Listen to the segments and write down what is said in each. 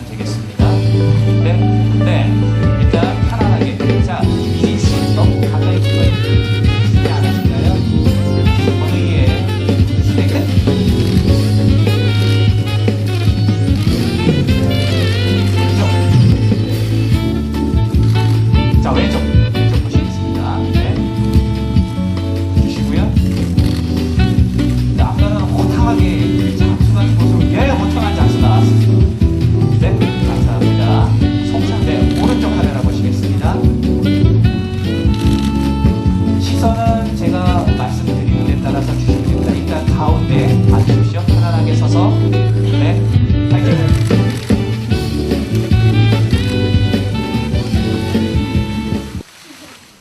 되겠습니다. 네, 일단 편안하게. 자, 미리 씨 너무 가까이 기대 안 하실까요? 번호기에 시대 끝. 자, 왼쪽 보시겠습니다. 네. 주시고요. 자, 아까는 호탕하게 장수한 모습, 호탕한 장수 나왔습니다. 네, 감사합니다. 송상대 오른쪽 카메라 보시겠습니다. 시선은 제가 말씀드리는 데 따라서 주시면 됩니다. 일단 가운데 봐주십시오. 편안하게 서서. 네, 파이팅.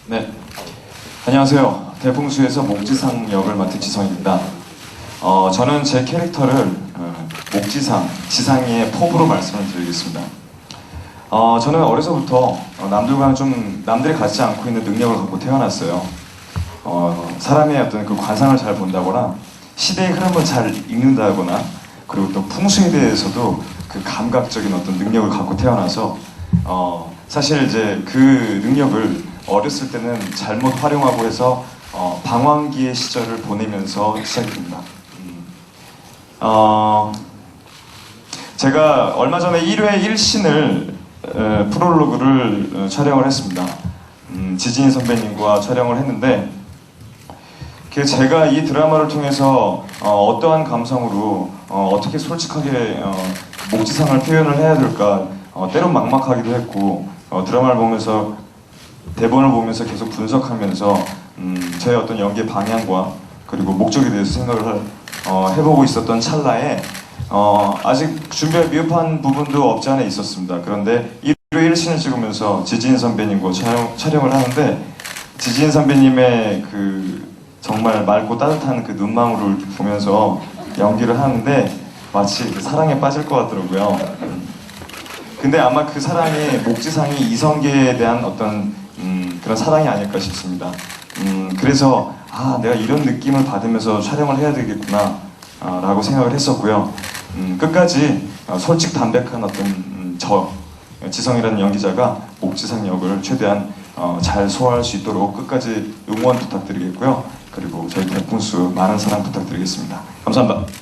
네, 안녕하세요. 대풍수에서 목지상 역을 맡은 지성입니다. 저는 제 캐릭터를 목지상, 지상이의 폼으로 말씀을 드리겠습니다. 저는 어려서부터 남들과 좀 남들이 갖지 않고 있는 능력을 갖고 태어났어요. 사람의 어떤 그 관상을 잘 본다거나 시대의 흐름을 잘 읽는다거나 그리고 또 풍수에 대해서도 그 감각적인 어떤 능력을 갖고 태어나서 사실 이제 그 능력을 어렸을 때는 잘못 활용하고 해서 방황기의 시절을 보내면서 시작됩니다. 제가 얼마 전에 1회 1신을 프롤로그를 촬영을 했습니다. 지진이 선배님과 촬영을 했는데 제가 이 드라마를 통해서 어떠한 감성으로 어떻게 솔직하게 목지상을 표현을 해야 될까 때론 막막하기도 했고 드라마를 보면서 대본을 보면서 계속 분석하면서 저의 어떤 연기의 방향과 그리고 목적에 대해서 생각을 해보고 있었던 찰나에 아직 준비할 미흡한 부분도 없지 않아 있었습니다. 그런데 1회 1신을 찍으면서 지진 선배님과 촬영을 하는데 지진 선배님의 그 정말 맑고 따뜻한 그 눈망울을 보면서 연기를 하는데 마치 사랑에 빠질 것 같더라고요. 근데 아마 그 사랑이 목지상이 이성계에 대한 어떤 그런 사랑이 아닐까 싶습니다. 그래서 내가 이런 느낌을 받으면서 촬영을 해야 되겠구나 라고 생각을 했었고요. 끝까지 솔직 담백한 어떤 지성이라는 연기자가 목지상 역을 최대한 잘 소화할 수 있도록 끝까지 응원 부탁드리겠고요. 그리고 저희 대풍수 많은 사랑 부탁드리겠습니다. 감사합니다.